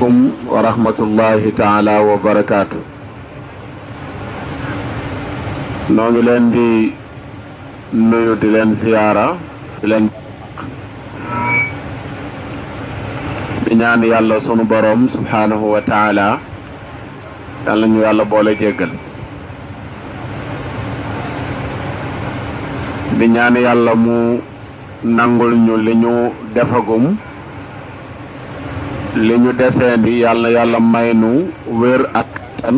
wa rahmatullahi taala wa barakaatu. noo ngi leen di nuyu di leen ziyaara di leen di ñaan yàlla sunu borom subhaanahu wa taala yàlla ñu yàlla boole jéggal di ñaan yàlla mu nangul ñu li ñu defagum li ñu deseendi yàlla may nu wér ak tan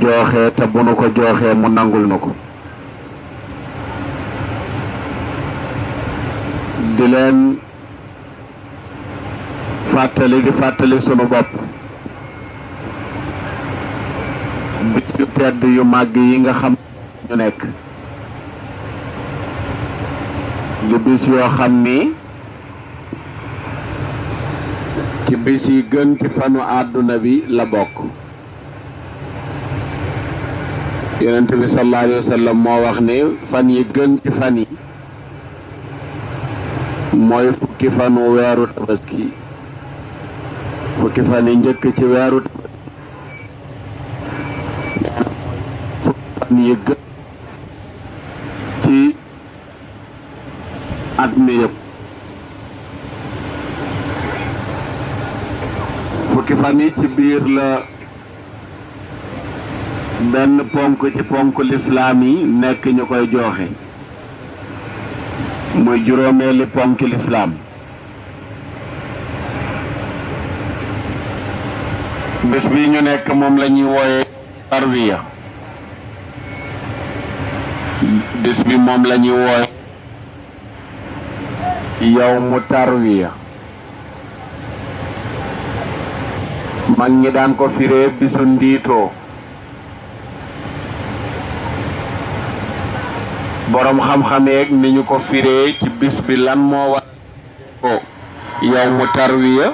jooxe te bu nu ko jooxee mu nangul na ko di leen fàttali sunu bopp bis yu tedd yu màgg yi nga xam ñu nekk di bis yoo xam ni ci bis yi gën ci fanu àdduna bi la bokk. yonent bi sallallahu alayhi wa sallam moo wax ni fan yi gën ci fan yi mooy fukki fanu weeru tabaski fukki fan yi njëkk ci weeru tabaski fukki fan yi gën ci at mi yëpp fukki fan yi ci biir la benn ponk ci ponk lislaam yi nekk ñu koy jooxe muy juróomeeli ponk lislaam bés bi ñu nekk moom la ñuy wooye tarwiya bés bi moom la ñuy wooye yawmu tarwiya mag ñi daan ko firee bisu ndiitoo boroom xam-xam yeeg ni ñu ko firee ci bis bi lan moo war ko yawmu tarwiya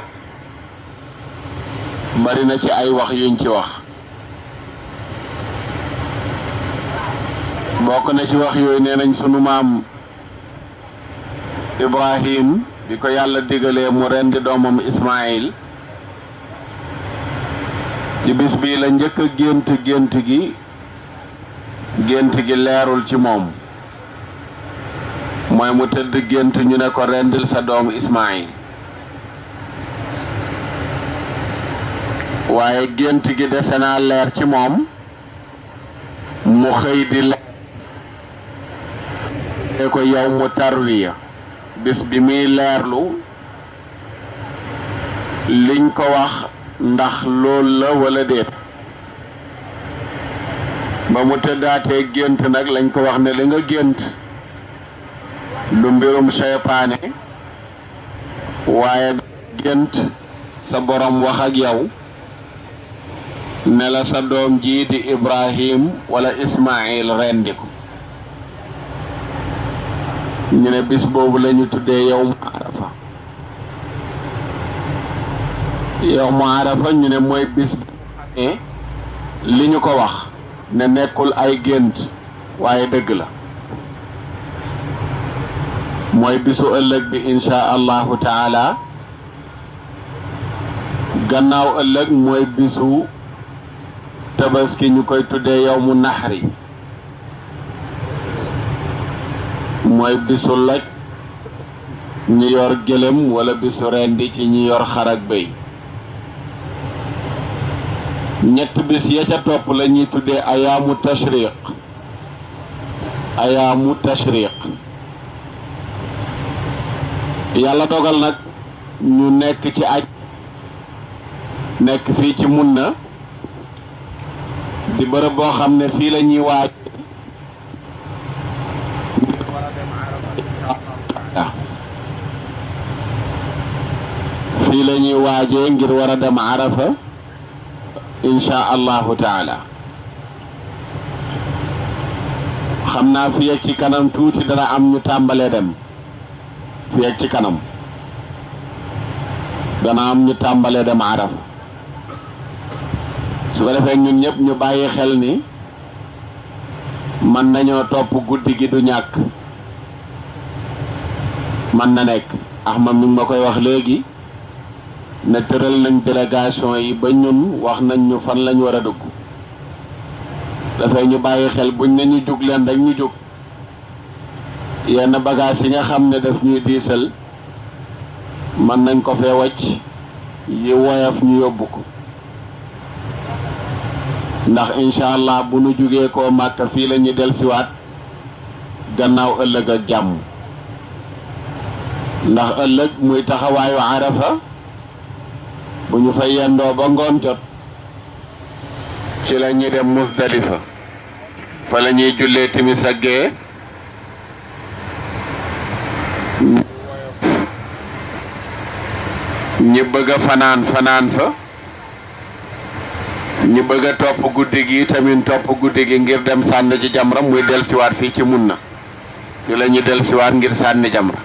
bari na ci ay wax yuñ ci wax bokk na ci wax yooyu nee nañ sunu maam Ibrahim bi ko yàlla digalee mu rendi doomam Ismaïl ci bis bi la njëkk a gént gi leerul ci moom mooy mu tëdd gént ñu ne ko rendil sa doom Ismaïl waaye gént gi dese naa leer ci moom mu xëy di leer ko yow mu tarwiya bis bi muy leerlu liñ ko wax ndax lool la wala déet ba mu tëddaatee gént nag lañ ko wax ne li nga gént du mbirum seytaane waaye gént sa borom wax ak yow ne la sa doom ji di Ibrahim wala Ismaïl rendi ko ñu ne bis boobu la ñu tuddee yawmu arafa yawmu arafa ñu ne mooy bis bi li ñu ko wax ne nekkul ay gént waaye dëgg la mooy bisu ëllëg bi insha allahu taala gannaaw ëllëg mooy bisu tabaski ñu koy tuddee yawmu naxri mooy bisu loj ñi yor gëlëm wala bisu rendi ci ñi yor xar ak bëy ñett bis ya ca topp la ñuy tuddee ayaamu tashriq yàlla dogal nag ñu nekk ci aj nekk fii ci Munna di bërëb boo xam ne fii la ñuy waaj fii la ñuy waajee ngir war a dem Arafa insha allahu taala xam naa fii ak ci kanam tuuti dana am ñu tàmbalee dem fii ak ci kanam dana am ñu tàmbalee dem Arafa su ko defee ñun ñëpp ñu bàyyi xel ni mën nañoo topp guddi gi du ñàkk mën na nekk Ahmad mi ngi ma koy wax léegi ne tëral nañ délégation yi ba ñun wax nañ ñu fan lañ war a dugg dafay ñu bàyyi xel buñ ne ñu jug leen rek ñu jug yenn bagage yi nga xam ne daf ñuy diisal mën nañ ko fee wàcc yi woyof ñu yóbbu ko ndax incha allah bu nu jugee koo Màkka fii la ñuy dellusiwaat gannaaw ëllëg ak jàmm ndax ëllëg muy taxawaayu Arafa bu ñu fa yendoo ba ngoon jot ci la ñuy dem Musdalifa fa la ñuy jullee timis ak gee ñi bëgg a fanaan fa ñi bëgg a topp guddi gi tamit topp guddi gi ngir dem sànni ci jamra muy dellusiwaat fii ci Munna fi la ñuy dellusiwaat ngir sànni jamra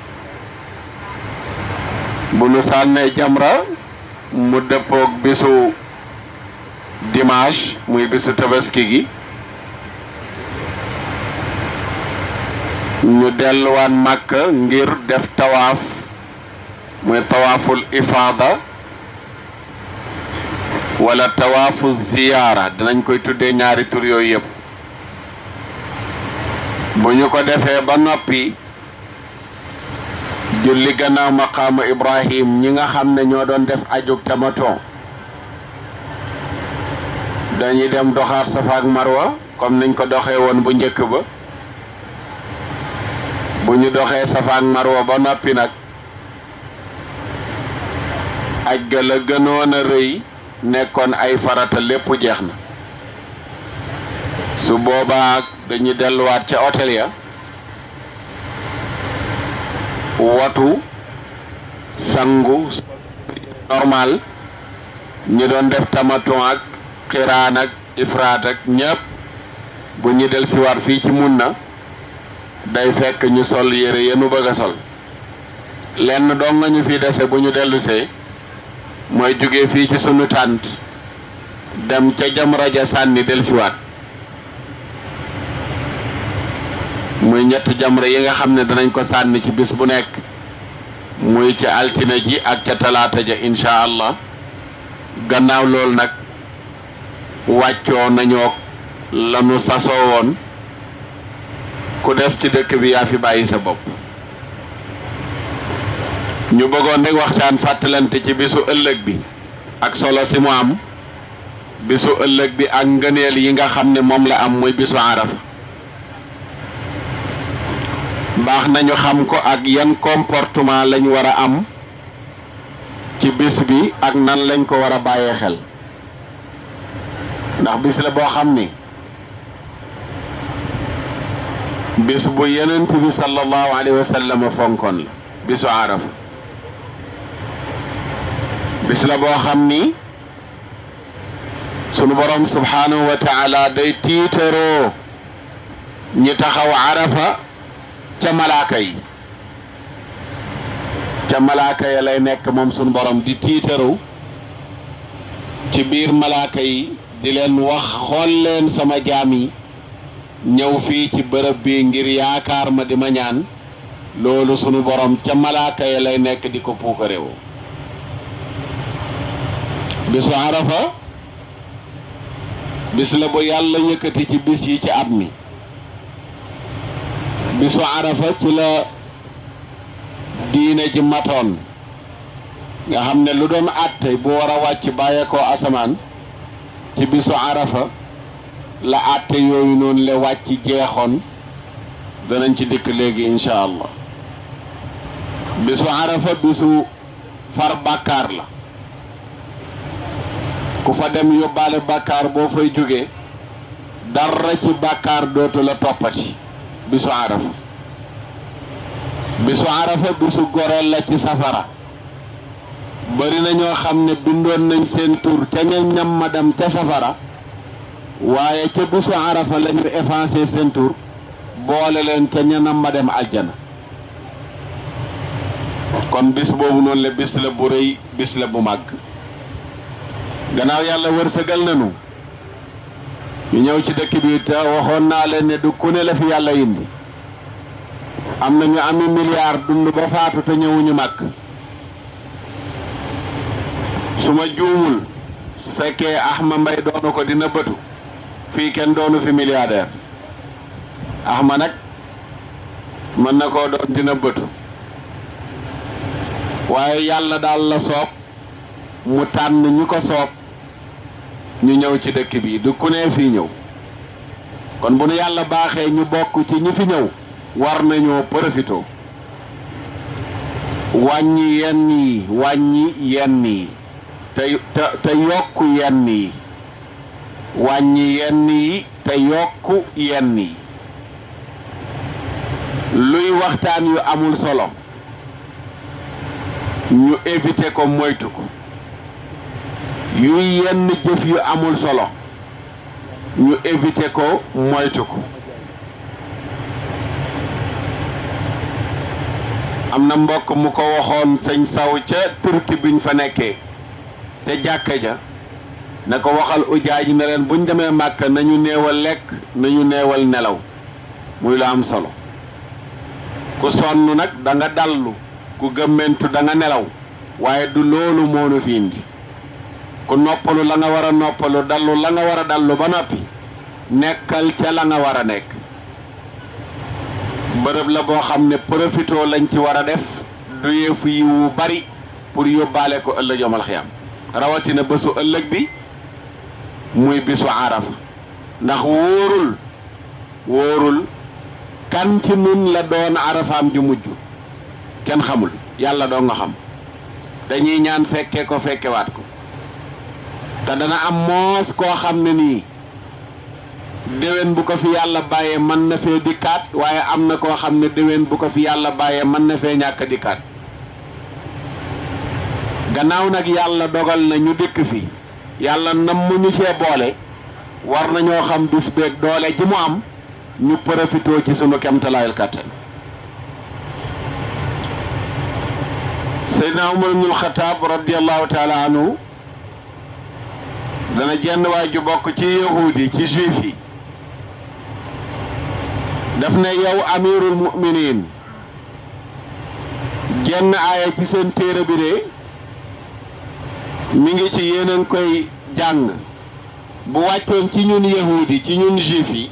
bu nu sànnee jamra mu dëppoog bisu dimanche muy bisu tabaski gi ñu delluwaat Makka ngir def tawaaf muy tawaaful ifaada wala tawaafu ziyaara dinañ koy tuddee ñaari tur yooyu yëpp bu ñu ko defee ba noppi julli gannaaw maqaamu Ibrahim ñi nga xam ne ñoo doon def ajug tamaton dañuy dem doxaat Safa ak Marwa comme niñ ko doxee woon bu njëkk ba bu ñu doxee Safa ak Marwa ba noppi nag aj ga la gënoon a rëy nekkoon ay farata lépp jeex na su boobaa dañuy delluwaat ca hôtel ya watu sangu normal ñu doon def tamaton ak xiraan ak ifraat ak ñépp bu ñu del si war fii ci Munna day fekk ñu sol yére yenu bëgg a sol lenn doon nga ñu fi dese bu ñu dellusee mooy jóge fii ci sunu tànt dem ca jamra ja sànni del siwaat muy ñetti jamra yi nga xam ne danañ ko sànni ci bis bu nekk muy ca altine ji ak ca talaata ja incha allah gannaaw loolu nag wàccoo nañoo lanu sasoo woon ku des ci dëkk bi yaa fi bàyyi sa bopp ñu bëggoon rek waxtaan fàttalante ci bisu ëllëg bi ak solo si mu am bisu ëllëg bi ak ngëneel yi nga xam ne moom la am muy bisu Arafa baax nañu xam ko ak yan comportement lañ war a am ci bis bi ak nan lañ ko war a bàyyee xel ndax bis la boo xam ni bis bu Yonent bi sallallahu alayhi wa sallam fonkoon la bisu Arafa bis la boo xam ni sunu borom subhanahu wa taala day tiitaroo ñi taxaw Arafa ca malaaka yi ca malaaka ya lay nekk moom sunu borom di tiitaru ci biir malaaka yi di leen wax xool leen sama jaam yi ñëw fii ci bërëb bi ngir yaakaar ma di ma ñaan loolu sunu borom ca malaaka ya lay nekk di ko puukarewoo bisu Arafa bis la bu yàlla yëkkati ci bis yi ci at mi bisu Arafa ci la diine ji matoon nga xam ne lu doon àtte bu war a wàcc bàyyeekoo asamaan ci bisu Arafa la àtte yooyu noonu la wàcc jeexoon danañ ci dikk léegi incha allah bisu Arafa bisu far bàkkaar la ku fa dem yóbbaale bàkkaar boo fay jógee dara ci bàkkaar dootu la toppati bisu Arafa bisu goreel la ci safara bari na ñoo xam ne bindoon nañ seen tur ca ñam ma dem ca safara waaye ca bisu Arafa la ñu effacé seen tur boole leen ca ñanam ma dem aljana kon bis boobu noonu la bis la bu rëy bis la bu màgg gannaaw yàlla wërsëgal nañu ñu ñëw ci dëkk bi te waxoon naa leen ne du ku ne la fi yàlla indi am na ñu ami milliard dund ba faatu te ñëwuñu màkk su ma juumul su fekkee Axma Mbay doonu ko dina bëtu fii kenn doonu fi milliardaire Axma nag mën na koo doon dina bëtu waaye yàlla daal la soob mu tànn ñu ko soob ñu ñëw ci dëkk bi du ku ne fii ñëw kon bu nu yàlla baaxee ñu bokk ci ñi fi ñëw war nañoo profitoo wàññi yenn yi te yokku yenn yi wàññi yenn yi te yokku yenn yi luy waxtaan yu amul solo ñu éviter ko moytu ko yuy yenn jëf yu amul solo ñu éviter ko moytu ko am na mbokk mu ko waxoon sëñ saw ca turki biñ fa nekkee te jàkka ja na ko waxal ujaaj ne leen buñ demee màkk nañu néewal lekk nañu néewal nelaw muy lu am solo ku sonn nag da nga dallu ku gëmmentu da nga nelaw waaye du loolu moonu fi indi ku noppalu la nga war a noppalu dallu la nga war a dallu ba noppi nekkal ca la nga war a nekk bërëb la boo xam ne profitoo lañ ci war a def du yëfu yi wu bari pour yóbbaale ko ëllëg yomal xiyam rawatina bésu ëllëg bi muy bisu arafa ndax wóorul kan ci nun la doon arafaam ju mujj kenn xamul yàlla doo nga xam dañuy ñaan fekke ko fekkewaat ko te dana am moos koo xam ne nii déwén bu ko fi yàlla bàyyee mën na fee dikkaat waaye am na koo xam ne déwén bu ko fi yàlla bàyyee mën na fee ñàkk dikkaat gannaaw nag yàlla dogal na ñu dikk fi yàlla nam mu ñu cee boole war nañoo xam bis beeg doole ji mu am ñu profitoo ci sunu kemtalaayal kàttan Seydina Umar ibnul Xataab radiyallahu taala anhu dana jenn waay ju bokk ci yahuudi ci juif yi daf ne yow amirul mu'minin jenn aaya ci seen téere bi de mi ngi ci yéen koy jàng bu wàccoon ci ñun yahuudi ci ñun juif yi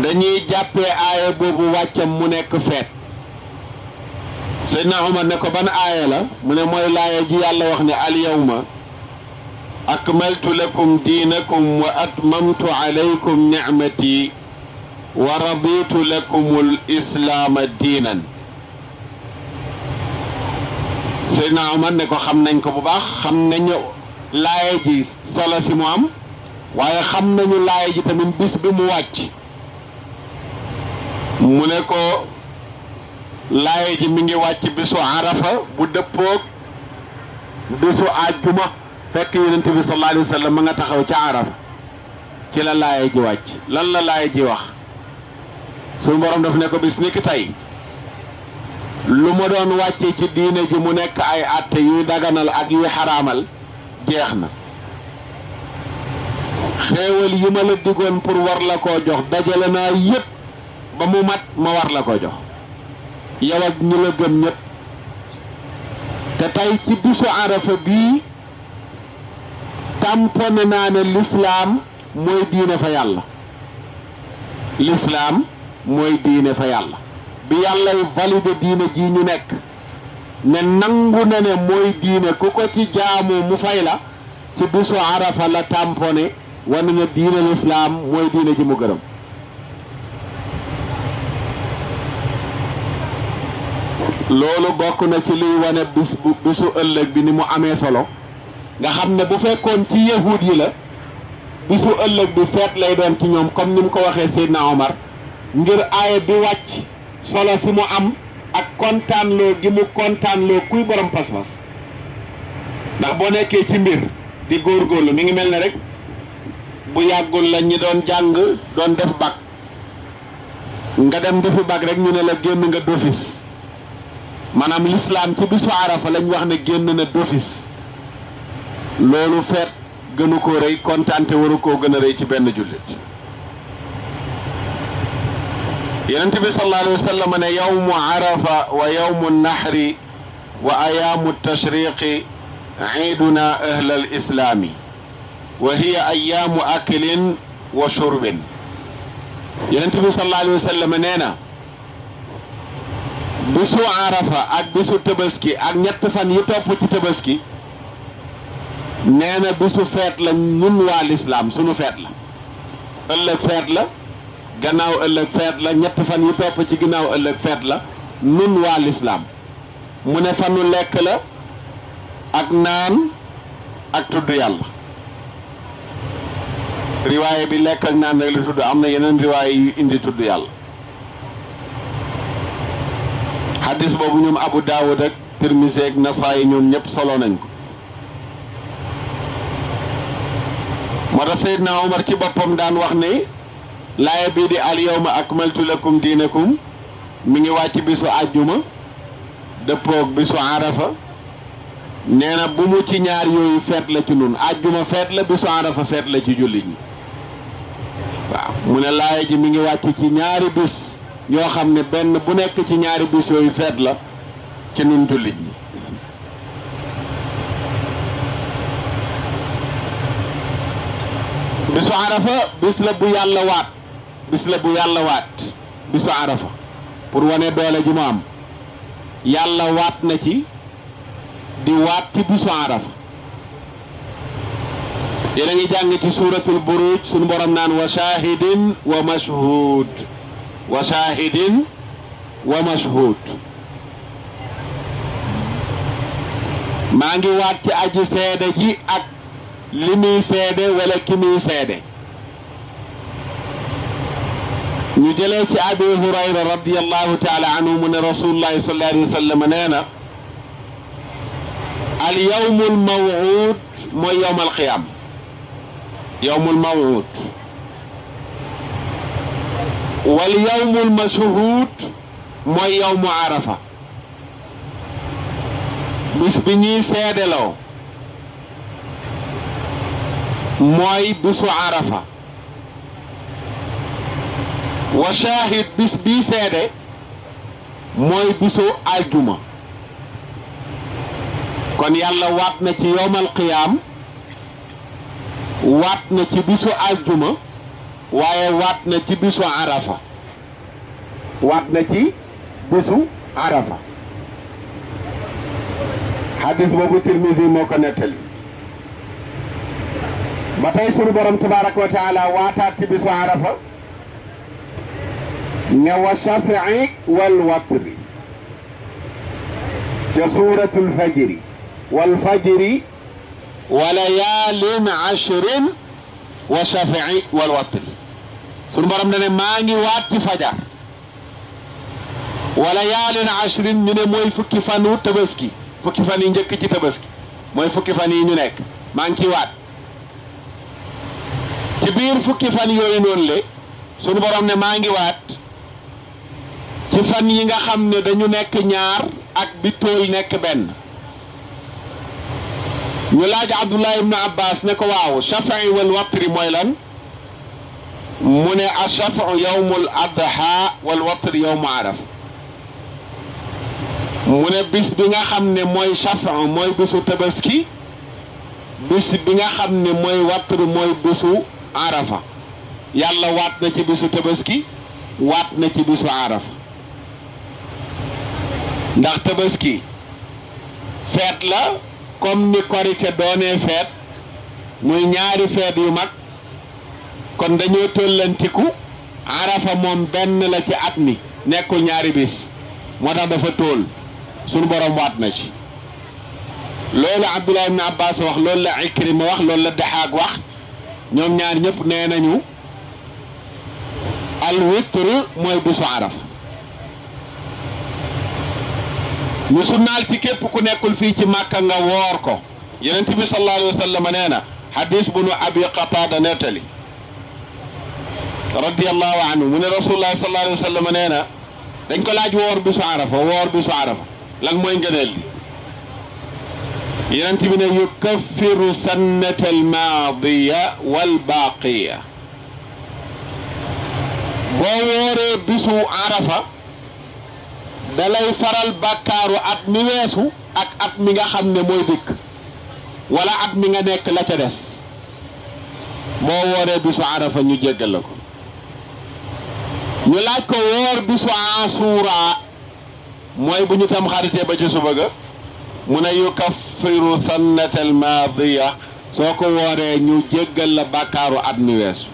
dañuy jàppee aaya boobu wàccam mu nekk feet Seydina Umar ne ko ban aaya la mu ne mooy laaya ji yàlla wax ne al yawma akmaltu lakum diinakum wa atmamtu alaykum nicmati wa raditu lakum al islaama diinan Seydina Umar ne ko xam nañ ko bu baax xam nañu laaya ji solo si mu am waaye xam nañu laaya ji tamit bis bi mu wàcc mu ne ko laaya ji mi ngi wàcc bisu arafa bu dëppoog bisu àjjuma fekk yonent bi sallallahu alayhi wa sallam ma nga taxaw ca arafa ci la laaya ji wàcc lan la laaya ji wax suñu borom daf ne ko bis ni ki tey lu ma doon wàcce ci diine ji mu nekk ay àtte yuy daganal ak yuy xaraamal jeex na xéewal yi ma la digoon pour war la koo jox dajale naa yépp ba mu mat ma war la ko jox yow ak ñu la gëm ñëpp te tey ci bisu arafa bii tampone naa ne lislaam mooy diine fa yàlla lislaam mooy diine fa yàlla bi yàllay validé diine ji ñu nekk ne nangu na ne mooy diine ku ko ci jaamu mu fay la ci bisu arafa la tampone wane na diine lislaam mooy diine ji mu gërëm loolu bokk na ci liy wane bisu ëllëg bi ni mu amee solo nga xam ne bu fekkoon ci yahud yi la bisu ëllëg bi feet lay doon ci ñoom comme ni mu ko waxee Seydina Omar ngir aaya bi wàcc solo si mu am ak kontaanloo gi mu kontaanloo kuy borom pas-pas ndax boo nekkee ci mbir di góorgóorlu mi ngi mel ne rek bu yàggul la ñi doon jàng doon def bac nga dem defi bac rek ñu ne la génn nga d'office maanaam l'islam ci bisu arafa lañ wax ne génn na d'office loolu feet gënu ko rëy kontaante waru koo gën a rëy ci benn jullit yonent bi sallallahu alayhi wa sallam ne yawmu arafa wa yawmu nahri wa ayaamu tashriqi ciiduna ahla alislaami wa hiya ayaamu aklin wa shurbin. yonent bi sallallahu alayhi wa sallam nee na bisu arafa ak bisu tabaski ak ñett fan yi topp ci tabaski nee na bisu feet la ñun waa lislaam sunu feet la. ëllëg feet la, gannaaw ëllëg feet la, ñett fan yi topp ci ginnaaw ëllëg feet la nun waa lislaam. mu ne fanu lekk la ak naan ak tudd yàlla. riwaaye bi lekk ak naan rek la tudd, am na yeneen riwaaye yu indi tudd yàlla. xaddis boobu ñoom Abu Daawud ak Tirmisi ak Nasaayi ñoom ñëpp solo nañ ko. moo tax Seydina Omar ci boppam daan wax ne laaya bii di al yawma akmaltu lakum diinakum mi ngi wàcc bisu àjjuma dëppoog bisu arafa. nee na bu mu ci ñaar yooyu feet la ci nun, àjjuma feet la, bisu arafa feet la ci jullit ñi. waaw mu ne laaya ji mi ngi wàcc ci ñaari bis yoo xam ne benn bu nekk ci ñaari bis yooyu feet la ci nun jullit ñi. bisu arafa bis la bu yàlla waat, bis la bu yàlla waat bisu arafa pour wane doole ji mu am. yàlla waat na ci di waat ci bisu arafa. yéen a ngi jàng ci suuratul buruj sunu borom naan wa shahidin wa mashhud, wa shahidin wa mashhud. maa ngi waat ci aji seede ji ak li muy seede wala ki muy seede. ñu jëlee ci abi hurayra radiyallahu taala anhu mu ne rasulullahi sallallahu alayhi wa sallam nee na al yawmul maw'ud mooy yawmal qiyaam, yawmul maw'ud. wal yawmul mashhuud mooy yawmu arafa, bis bi ñuy seedeloo mooy bisu arafa. wa shahid bis bii seede mooy bisu aljuma. kon yàlla waat na ci yowmal qiyaam, waat na ci bisu aljuma, waaye waat na ci bisu arafa. waat na ci bisu arafa. hadis boobu Tirmisi moo ko nettali. ba tey sunu borom tabaraka wa taala waataat ci bisu arafa ne wa shafii wal watri ca suuratul fajri wal fajri wa layaalin ashrin wa shafii wal watri. sunu borom ne maa ngi waat ci fajar. wa layaalin ashrin ñu ne mooy fukki fanu tabaski, fukki fan yi njëkk ci tabaski mooy fukki fan yi ñu nekk. maa ngi ciy waat ci biir fukki fan yooyu noonu le sunu borom ne maa ngi waat ci fan yi nga xam ne dañu nekk ñaar ak bi tool nekk benn. ñu laaj Abdullah ibnu Abbas ne ko waaw shafii wal watri mooy lan? mu ne ashafau yawmul adha wal watri yawmu arafa. mu ne bis bi nga xam ne mooy shafau mooy bisu tabaski, bis bi nga xam ne mooy watr mooy bisu arafa. yàlla waat na ci bisu tabaski, waat na ci bisu arafa. ndax tabaski feet la comme ni korite doonee feet, muy ñaari feet yu mag. kon dañoo tollantiku. arafa moom benn la ci at mi, nekkul ñaari bis, moo tax dafa tool. sunu borom waat na ci. loolu Abdullah ibn Abbas wax, loolu la Ikrima wax, loolu la Daxaak wax. ñoom ñaar ñëpp nee nañu al witr mooy bisu arafa. ñu sunnaal ci képp ku nekkul fii ci Màkka nga woor ko. Yonent bi sallallahu alayhi wa sallam nee na hadis bu nu Abi Qatada nettali radiyallahu anhu mu ne rasulullah sallallahu alayhi wa sallam nee na dañ ko laaj woor bisu arafa, woor bisu arafa lan mooy ngëneel li. Yonent bi ne yukaffiru sannata almaadiya walbaaqiya. boo wooree bisu arafa dalay faral bàkkaaru at mi weesu ak at mi nga xam ne mooy dikk wala at mi nga nekk la ca des boo wooree bisu arafa ñu jéggal la ko. ñu laaj ko woor bisu Ashura mooy bu ñu tam xaritee ba ci suba ga mu ne yukaffiru sannatal maadiya soo ko wooree ñu jéggal la bàkkaaru at mi weesu.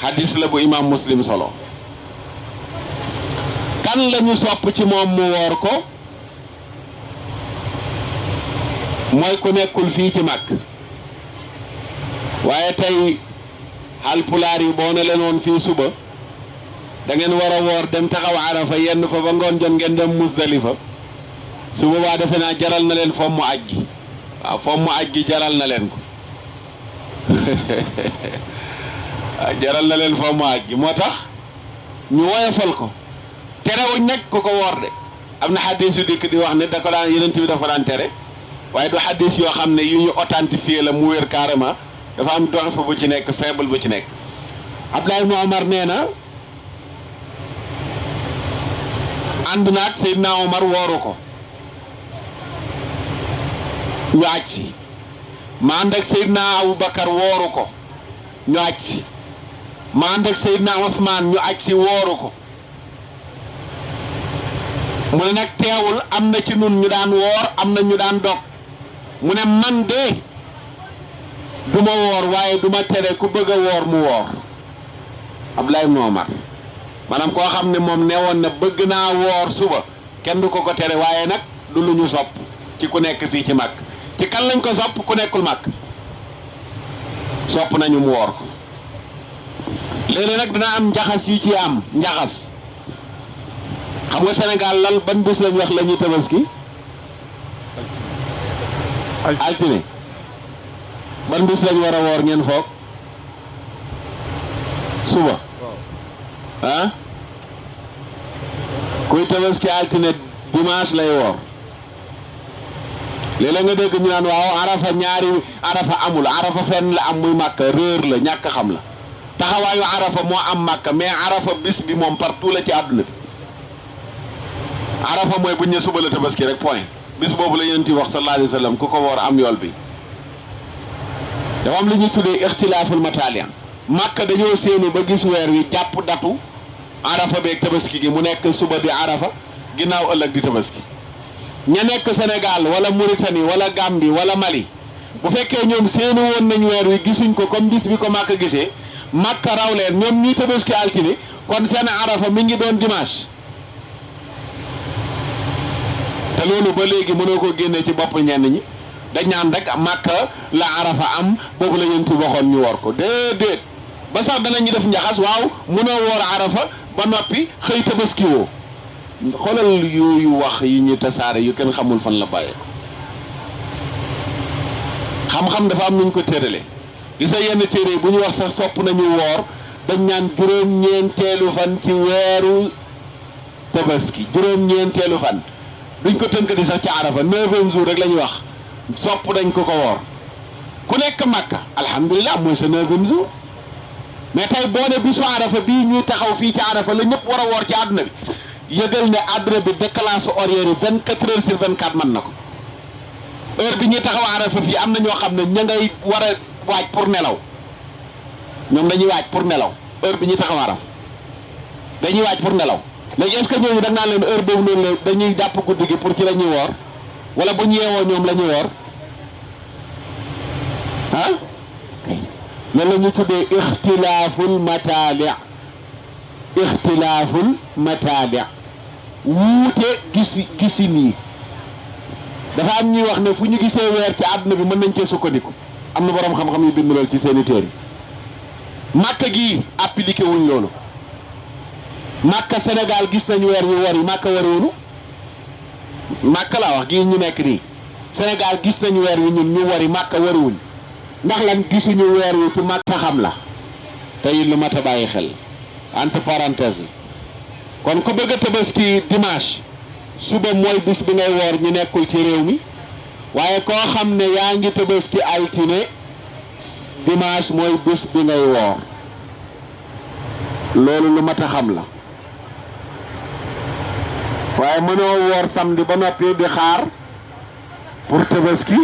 hadis la bu imam Muslim solo. kan lañu sopp ci moom mu woor ko mooy ku nekkul fii ci mag waaye tey Haalpulaar yi boo ne leen woon fii suba da ngeen war a woor dem taxaw Arafa yenn fa ba ngoon jot ngeen dem Musdalifa su boobaa defe naa jaral na leen fomm mu aj gi waaw fomm mu aj gi jaral na leen ko jaral na leen fomm mu aj gi moo tax ñu woyofal ko terewuñ nag ku ko woor de am na xadis yu dikk di wax ne da ko daan Yonent bi dafa daan tere waaye du xadis yoo xam ne yu ñu authentifié la mu wér carrément dafa am dox fa bu ci nekk faible bu ci nekk. Abdullah ibn Omar nee na ànd naag Seydina Omar wooru ko ñu aj si ma ànd ak Seydina Aboubacar wooru ko ñu aj si ma ànd ak Seydina Ousmane ñu aj si wooru ko mu ne nag teewul am na ci nun ñu daan woor am na ñu daan dog mu ne man de du ma woor waaye du ma tere ku bëgg a woor mu woor Abdoulaye ibn Omar maanaam koo xam ne moom ne woon na bëgg naa woor suba kenn du ko ko tere waaye nag du lu ñu sopp ci ku nekk fii ci mag ci kan lañ ko sopp ku nekkul mag sopp nañu mu woor ko léeg-léeg nag dina am njaxas yu ci am njaxas xam nga Sénégal lan ban bés lañ wax la ñuy tabaski altine ban bés lañ war a woor ngeen foog suba ah kuy tabaski altine dimanche lay woor léeg-léeg nga dégg ñu naan waaw arafa ñaari arafa amul arafa fenn la am muy màkka réer la ñàkk xam la taxawaayu arafa moo am màkka mais arafa bis bi moom partout la ci àdduna bi arafa mooy buñ ne suba la tabaski rek point bis boobu la Yonent bi wax sallallahu alayhi wa sallam ku ko woor am yool bi dafa am li ñuy tuddee ixtilaaful mataalian màkka dañoo séenu ba gis weer wi jàpp datu arafa beeg tabaski gi mu nekk suba di arafa ginnaaw ëllëg di tabaski ña nekk Sénégal wala Mauritanie wala Gambie wala Mali bu fekkee ñoom séenu woon nañ weer wi gisuñ ko comme bis bi ko màkka gisee màkka raw leen ñoom ñuy tabaski altine kon seen arafa mi ngi doon dimanche te loolu ba léegi mënoo ko génnee ci bopp ñenn ñi dañ naan rek màkka la arafa am boobu la Yonent bi waxoon ñu woor ko déedéet ba sax danañu def njaxas waaw mënoo woor arafa ba noppi xëy tabaski woo xoolal yooyu wax yi ñu tasaare yu kenn xamul fan la bàyyee ko xam-xam dafa am nuñ ko tërale gis nga yenn téere bu ñu wax sax sopp nañu woor dañ naan juróom-ñeenteelu fan ci weeru tabaski juróom-ñeenteelu fan duñ ko tënk di sax ci arafa 9e jour rek la ñuy wax sopp dañ ko woor ku nekk Makka alhamdulilah mooy sa 9e jour mais tey boo ne bisu arafa bii ñuy taxaw fii ci arafa la ñëpp war a woor ci àdduna bi yëgal ne àdduna bi décalage horaire yi 24 heures sur 24 mën na ko heure bi ñuy taxaw arafa fii am na ñoo xam ne ña ngay war a waaj pour nelaw ñoom dañuy waaj pour nelaw heure bi ñuy taxaw arafa dañuy waaj pour nelaw léegi est-ce que ñooñu da nga naan leen heure boobu noonu la dañuy jàpp guddi gi pour ci la ñuy woor wala bu ñu yeewoo ñoom la ñuy woor ah loolu la ñu tuddee ixtilaaful mataali wuute gisi nii dafa am ñuy wax ne fu ñu gisee weer ci àdduna bi mën nañ cee sukkandiku am na boroom xam-xam yu bind lool ci seeni téere Màkka gi appliqué wuñ loolu Màkka Sénégal gis nañu weer wi wari Màkka wariwunu Màkka laa wax gii ñu nekk nii Sénégal gis nañu weer wi ñun ñu wari Màkka wariwuñ ndax lan gisuñu weer wi ci Màkka xam la tey lu mat a bàyyi xel entre parenthèse yi kon ku bëgg a tabaski dimanche suba mooy bis bi ngay woor ñu nekkul ci réew mi waaye koo xam ne yaa ngi tabaski altine dimanche mooy bis bi ngay woor loolu lu mat a xam la waaye mënoo woor samedi ba noppi di xaar pour tabaski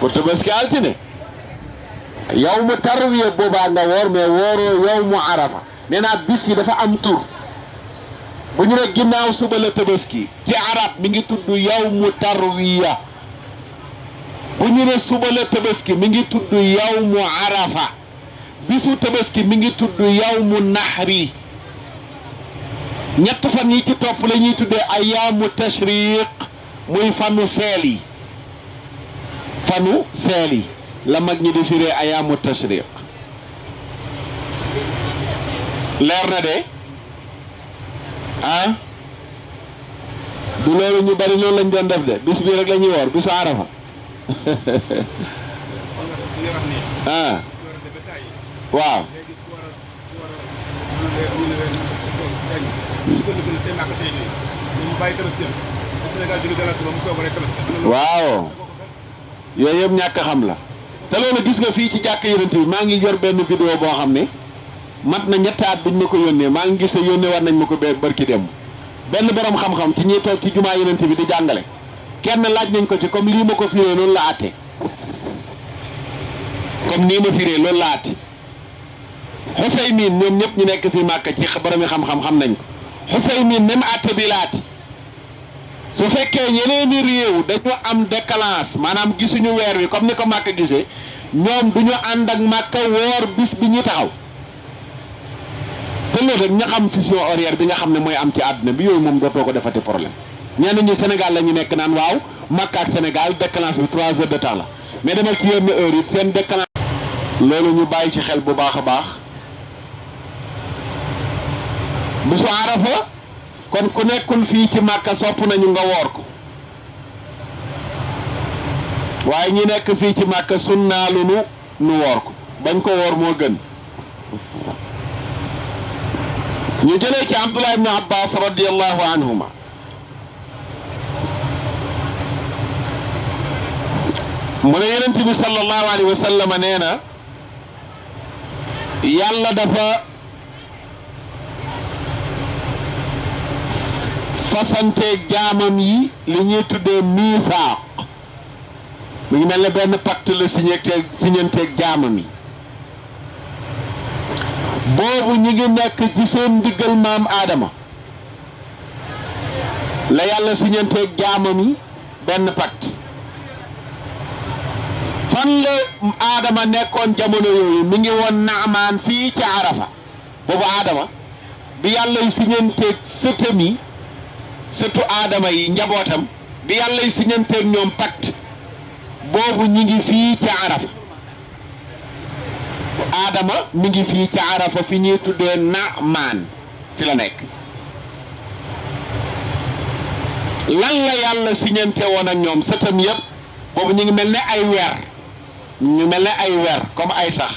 pour tabaski altine yow mu tarwiya boobaa nga woor mais wooroo yow mu arafa nee naa bis yi dafa am tur bu ñu ne ginnaaw suba la tabaski ci arab mi ngi tudd yow mu tarwiya bu ñu ne suba la tabaski mi ngi tudd yow mu arafa bisu tabaski mi ngi tudd yow mu naxri ñett fan yi ci topp la ñuy tuddee ayaamu tashriq muy fanu seel yi la mag ñi di firee ayaamu tashriq leer na de ah du loolu ñu bari loolu lañ doon def de bis bii rek la ñuy woor bisu arafa ah waaw waaw yooyu yëpp ñàkk xam la te loolu gis nga fii ci jàkk yonent bi maa ngi yor benn vidéo boo xam ne mat na ñetti at biñ ma ko yónnee maa ngi gis ne yónnee war nañ ma ko barki dem benn borom xam-xam ci ñiy toog ci jumaa yonent bi di jàngale kenn laaj nañ ko ci comme lii ma ko firee loolu la àtte comme nii ma firee loolu la àtte Xusaymin ñoom ñëpp ñu nekk fii Màkka ci boromi xam-xam xam nañ ko Xusaymin même àtte bi la àtte su fekkee yeneeni réew dañu am décalage maanaam gisuñu weer wi comme ni ko Màkka gisee ñoom duñu ànd ak Màkka woor bis bi ñu taxaw te loolu rek ña xam fusion horaire bi nga xam ne mooy am ci àdduna bi yooyu moom dootoo ko defati problème ñenn ñi Sénégal la ñu nekk naan waaw Màkka ak Sénégal décalage bi 3 heures de temps la mais demal ci yenn heure yi seen décalage loolu ñu bàyyi ci xel bu baax a baax bisu Arafa kon ku nekkul fii ci Màkka sopp nañu nga woor ko waaye ñi nekk fii ci Màkka sunnaalu nu woor ko bañ ko woor moo gën ñu jëlee ci Abdullah ibn Abbas radiyallahu anhuma mu ne yonent bi sallallahu alayhi wa sallam nee na yàlla dafa fasanteeg jaamam yi li ñuy tuddee miisaaq mu ngi mel ne benn pacte la siñanteeg jaamam yi boobu ñi ngi nekk ci seen diggal maam Aadama la yàlla siñanteeg jaamam yi benn pacte fan la Aadama nekkoon jamono yooyu mi ngi woon Naamaan fii ci Arafa boobu Aadama bi yàlla y siñanteeg sëtam yi sëtu Aadama yi njabootam bi yàlla y siñanteeg ñoom pacte boobu ñi ngi fii ci Arafa Aadama mi ngi fii ci Arafa fi ñuy tuddee Naamaan fi la nekk lan la yàlla siñante woon ak ñoom sëtam yëpp boobu ñu ngi mel ne ay weer ñu mel ne ay weer comme ay sax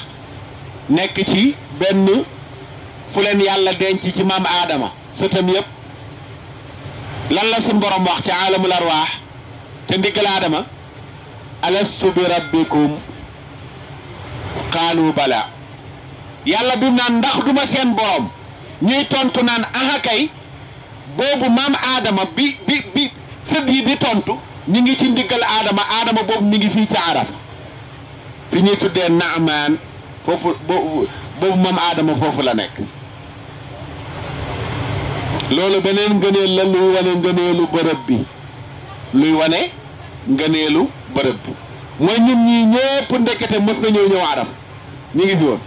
nekk ci benn fu leen yàlla denc ci maam Aadama sëtam yëpp lan la suñ borom wax ci aalamul arwaax te ndiggal Aadama alastu bi rabbikum qaalu bala yàlla bi mu naan ndax duma seen borom ñuy tontu naan aha kay boobu maam Aadama bi sët yi di tontu ñi ngi ci ndiggal Aadama boobu mi ngi fii ci Arafa fi ñuy tuddee Naamaan foofu boobu maam Aadama foofu la nekk loolu beneen ngëneel la luy wane ngëneelu bërëb bi luy wane ngëneelu bërëb bi mooy ñun ñii ñëpp ndekete mës nañoo ñëw Arafa ñu ngi fi woon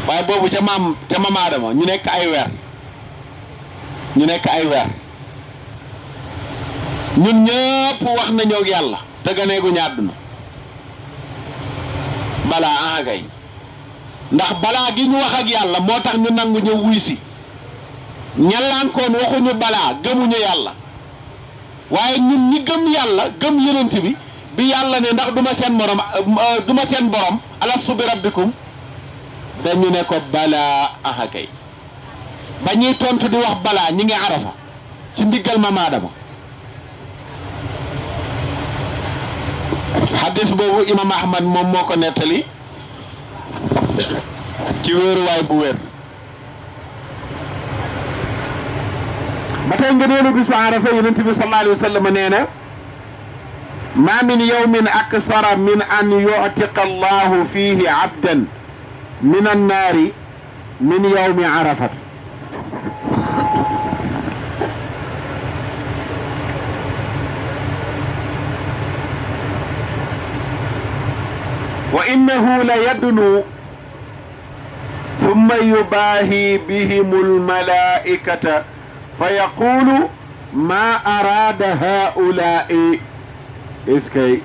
waaye boobu ca maam Aadama ñu nekk ay weer ñun ñëpp wax nañoo ak yàlla te ganeeguñu àdduna balaa ahagay ndax balaa gi ñu wax ak yàlla moo tax ñu nangu ñëw wuy si ñallaankoon waxuñu balaa gëmuñu yàlla waaye ñun ñi gëm yàlla gëm yonent bi yàlla ne ndax duma seen borom alastu bi rabbikum dañu ne ko balaa ahagay ba ñuy tontu di wax balaa ñi ngi Arafa ci ndiggal maam Aadama xaddis boobu imam Ahmad moom moo ko nettali ci wéeruwaay bu wér ba tey nga neenu bisu arafa yonent bi sallallahu alayhi wa sallam nee na ma min yawmin aksara min an yu'tiqa allahu fihi abdan min annaari min yawmi arafat wa innahu la yadnu thumma yubahi bihim almalaikata fa yaqulu ma arada haula'i est-ce que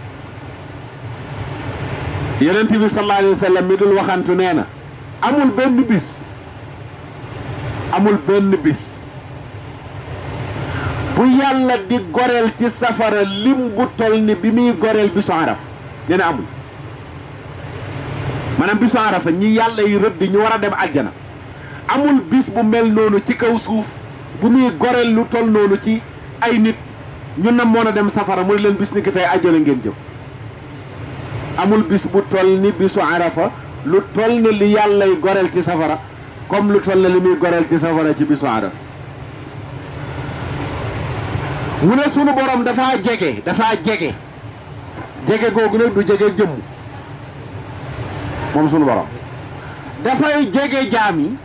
yonent bi sallallahu alayhi wa sallam mi dul waxantu nee na amul benn bis bu yàlla di goreel ci safara lim bu tol ni bi muy goreel bisu araf nee na amul maanaam bisu arafa ñi yàlla yi rëdd ñu war a dem aljana amul bis bu mel noonu ci kaw suuf bu muy goreel lu tol noonu ci ay nit ñu namoon a dem safara mu ne leen bis ni ki tey aljana ngeen jëm amul bis bu tol ni bisu arafa lu tol ni li yàlla yi goreel ci safara comme lu tol ni li muy goreel ci safara ci bisu arafa mu ne sunu borom dafaa jege googu nag du jege jëmm moom sunu borom dafay jege jaam yi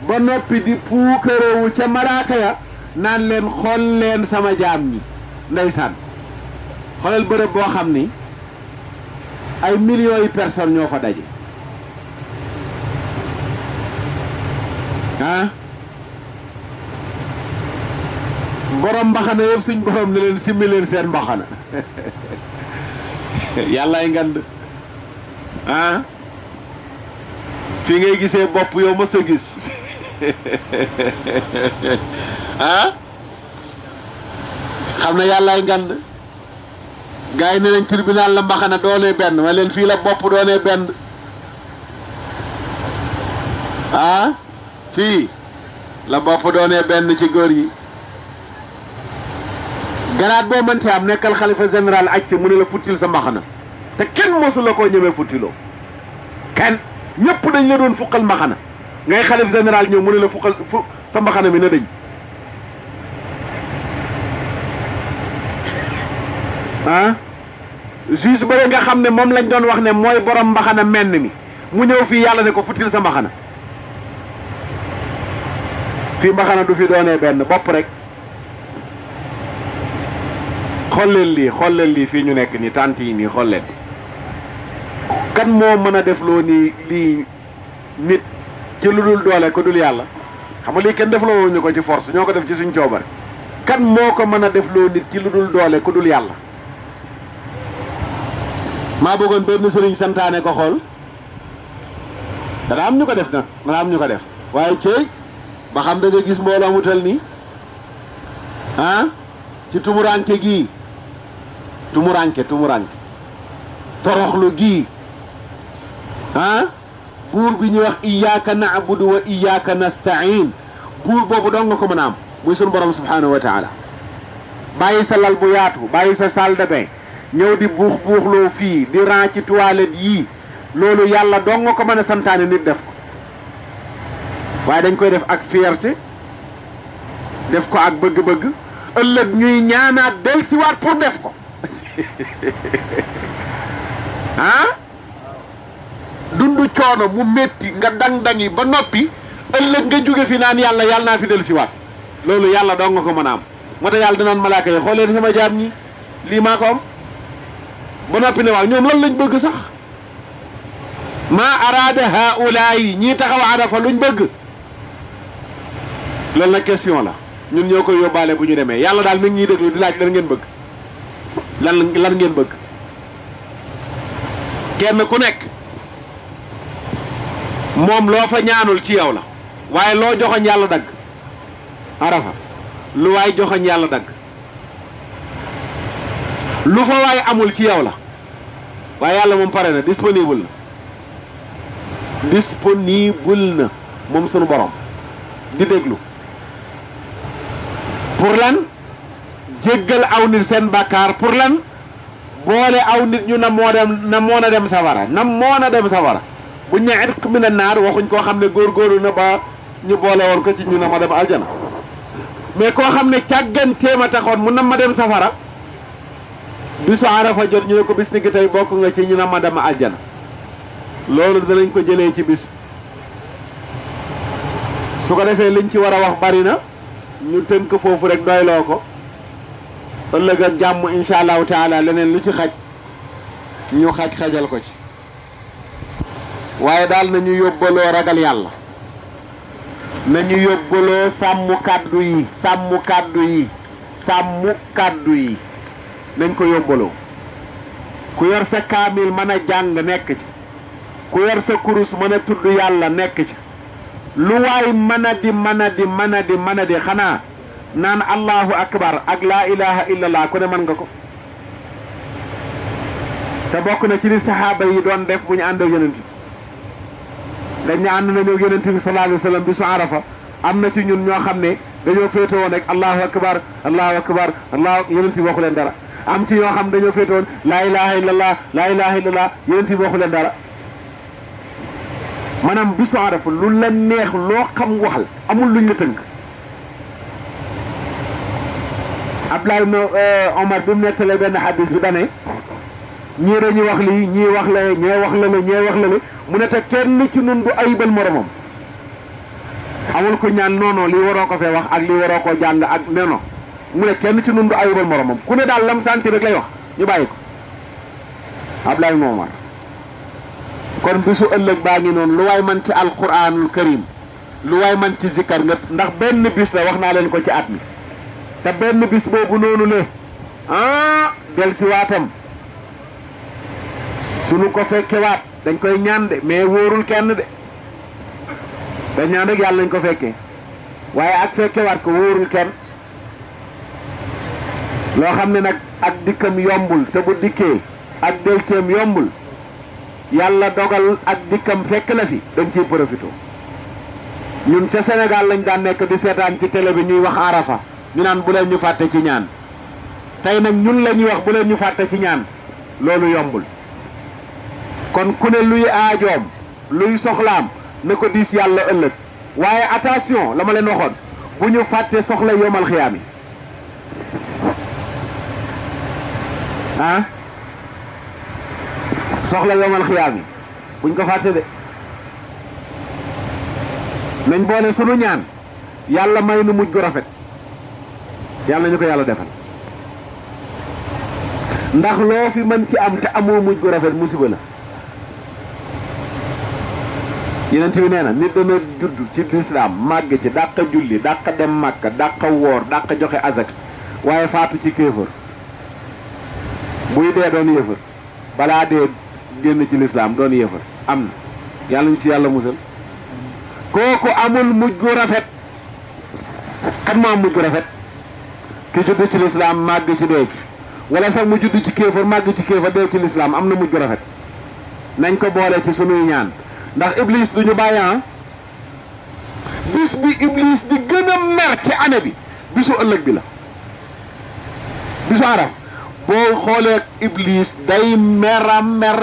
ba noppi di puukarewu ca malaaka ya naan leen xool leen sama jaam ñi ndeysaan xoolal bërëb boo xam ni ay millions yi personnes ñoo fa daje borom mbaxana yëpp suñ borom ne leen simmi leen seen mbaxana yàllaay ngand fii ngay gisee bopp yow mës a gis xam na yàllaay ngand gars yi ne nañ tribunal la mbaxana doonee benn ma leen fii la bopp doonee benn fii la bopp doonee benn ci góor yi garaat boo mënti am nekkal xalifa général aj si mu ne la futtil sa mbaxana te kenn mosu la koo ñëmee futtiloo kenn ñëpp dañ la doon fuqal mbaxana ngay xalif général ñëw mu ne la fuqal sa mbaxana mi na dañ juge ba nga xam ne moom lañ doon wax ne mooy borom mbaxana menn mi mu ñëw fii yàlla ne ko futtil sa mbaxana fii mbaxana du fi doonee benn bopp rek xool leen lii fii ñu nekk nii tànt yi nii xool leen kan moo mën a def loo nii lii nit ci lu dul doole ko dul yàlla xam nga lii kenn def loo ñu ko ci force ñoo ko def ci suñ coobare kan moo ko mën a def loo nit ci lu dul doole ko dul yàlla maa bëggoon benn sëriñ santaane ko xool dana am ñu ko def nag dana am ñu ko def waaye ceey ba xam da nga gis mbooloo mu tal nii ci tumuranke gii tumuranke toroxlu gii buur bi ñuy wax iyyaka na'budu wa iyyaka nasta'in buur boobu dong nga ko mën a am muy sunu borom subhanahu wa taala bàyyi sa lal bu yaatu bàyyi sa salle de bain ñëw di buuxloo fii di ran ci toilette yii loolu yàlla dong nga ko mën a santaane nit def ko waaye dañ koy def ak fierté def ko ak bëgg-bëgg ëllëg ñuy ñaanaat del siwaat pour def ko dundu coono mu métti nga dang-dangi ba noppi ëllëg nga jóge fi naan yàlla naa fi del siwaat loolu yàlla dong nga ko mën a am moo tax yàlla danaan malaaka yi xool leen sama jaam ñi lii maa ko am ba noppi ne waaw ñoom lan lañ bëgg sax maa araada haula yi ñii taxaw arafa luñ bëgg loolu nag question la ñun ñoo koy yóbbaale bu ñu demee yàlla daal mi ngi ñuy déglu di laaj lan ngeen bëgg lan ngeen bëgg kenn ku nekk moom loo fa ñaanul ci yow la waaye loo joxoñ yàlla dagg arafa lu waay joxoñ yàlla dagg lu fa waay amul ci yow la waaye yàlla moom pare na disponible na moom sunu borom di déglu pour lan jéggal aw nit seen bàkkaar pour lan boole aw nit ñu na moon a dem safara buñ ne itq mina naar waxuñ koo xam ne góorgóorlu na ba ñu boole woon ko ci ñu na ma dem aljana mais koo xam ne càgganteem a taxoon mu nam ma dem safara bisu arafa jot ñu ne ko bis ni ki tey bokk nga ci ñu nam ma dem aljana loolu danañ ko jëlee ci bis su ko defee liñ ci war a wax bari na ñu tënk foofu rek doyloo ko ëllëg ak jàmm insha allahu taala leneen lu ci xaj ñu xajal ko ci waaye daal nañu yóbbaloo ragal yàlla nañu yóbbaloo sàmm kàddu yi nañ ko yóbbaloo ku yor sa kaamil mën a jàng nekk ci ku yor sa kurus mën a tudd yàlla nekk ci lu waay mën a di xanaa naan allahu akbar ak laa ilaha illallah ku ne mën nga ko te bokk na ci li saxaaba yi doon def bu ñu ànd ak yonent bi dañ ne ànd nañu ak yonent bi sallallahu alayhi wa sallam bisu arafa am na ci ñun ñoo xam ne dañoo féete woon rek allahu akbar yonent bi waxu leen dara am ci ñoo xam dañoo féete woon laa ilaha illallah yonent bi waxu leen dara maanaam bisu arafa lu la neex loo xam waxal amul luñ la tënk Abdoulaye ibn Omar bi mu nettalee benn xadis bi dane ñii dañuy wax lii ñii wax la ñee wax la mu ne te kenn ci nun du ayibal moromam amul ko ñaan noono lii waroo ko fee wax ak lii waroo koo jàng ak neno mu ne kenn ci nun du ayibal moromam ku ne daal lam santi rek lay wax ñu bàyyi ko Abdoulaye ibn Omar kon bisu ëllëg baa ngi noonu lu waay man ci alquranul karim lu waay man ci zikkar nga ndax benn bis la wax naa leen ko ci at mi te benn bis boobu noonu le del si waatam suñu ko fekke waat dañ koy ñaan de mais wóorul kenn de dañ ñaan rek yàlla nañ ko fekkee waaye ak fekke waat ko wóorul kenn loo xam ne nag ak dikkam yombul te bu dikkee ak delseem yombul yàlla dogal ak dikkam fekk la fi dañ ciy profité ñun ca Sénégal lañ daan nekk di seetaan ci télé bi ñuy wax arafa ñu naan bu leen ñu fàtte ci ñaan tey nag ñun la ñuy wax bu leen ñu fàtte ci ñaan loolu yombul kon ku ne luy aajoom luy soxlaam na ko diis yàlla ëllëg waaye attention la ma leen waxoon bu ñu fàtte soxla yomal xiyaam yi soxla yomal xiyaam yi buñ ko fàtte de nañ boole sunu ñaan yàlla may nu mujj gu rafet yàlla nañu ko yàlla defal ndax loo fi mën ci am te amoo mujj gu rafet musiba la yeneen bi nee na nit dana judd ci lislaam màgg ci dàq julli dàq dem màkka dàq woor dàq joxe azak waaye faatu ci kéefër buy dee doon yëfër balaa dee génn ci lislaam doon yëfër am na yàlla ñu ci yàlla musal kooku amul mujj gu rafet kan moo am mujj gu rafet ki judd ci lislaam màgg ci dee ci wala sax mu judd ci kéefër màgg ci kéefër dee ci lislaam am na mujj gu rafet nañ ko boole ci sunuy ñaan ndax iblis du ñu bàyyi bis bi iblis di gën a mer ci année bi bisu ëllëg bi la bisu araf boo xoolee iblis day mera mer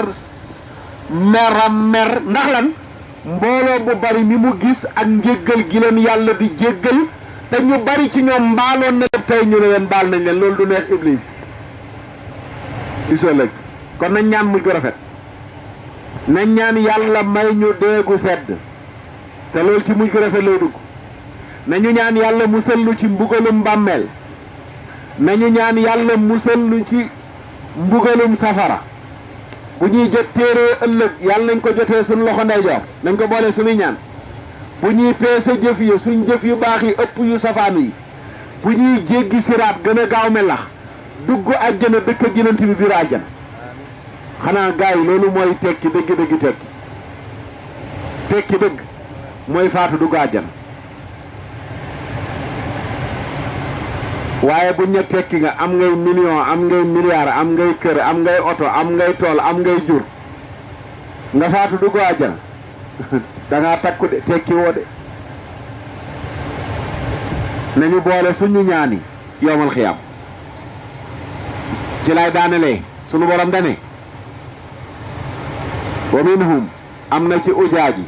ndax lan mbooloo bu bari mi mu gis ak njéggal gi leen yàlla di jéggal te ñu bari ci ñoom mbaaloon na leen tey ñu ne leen baal nañ leen loolu du neex iblis bisu ëllëg kon nañ ñaan mujj gu rafet nañ ñaan yàlla may ñu déegu sedd te loolu ci mujj gu rafet lay dugg nañu ñaan yàlla musal nu ci mbugalum bàmmeel nañu ñaan yàlla musal nu ci mbugalum safara bu ñuy jot téere ëllëg yàlla nañ ko jotee suñu loxo ndeyjoor nañ ko boole suñuy ñaan bu ñuy peese jëf yi suñ jëf yu baax yi ëpp yu safaanu yi bu ñuy jéggi siraat gën a gaaw melax dugg àjjana dëkk ak Yonent bi biir àjjana xanaa gars yi loolu mooy tekki dëgg tekki dëgg mooy faatu dugg àjjana waaye bu ñu tekki nga am ngay million am ngay milliard am ngay kër am ngay oto am ngay tool am ngay jur nga faatu dugg àjjana da ngaa takku de tekki woo de nañu boole suñu ñaani yowmal xiyaam ci lay daanelee sunu borom dane wa minhum am na ci ujaaji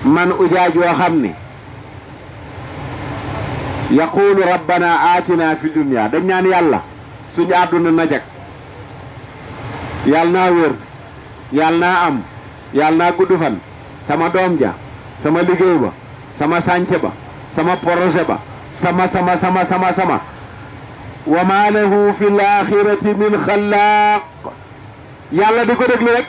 man ujaaj yoo xam ne yaqulu rabbana atina fi dunya dañ ñaan yàlla suñu àdduna na jag yàlla naa wér yàlla naa am yàlla naa gudd fan sama doom ja sama liggéey ba sama sànce ba sama projet ba sama wa ma lahu fi l axirati min xalaaq yàlla di ko déglu rek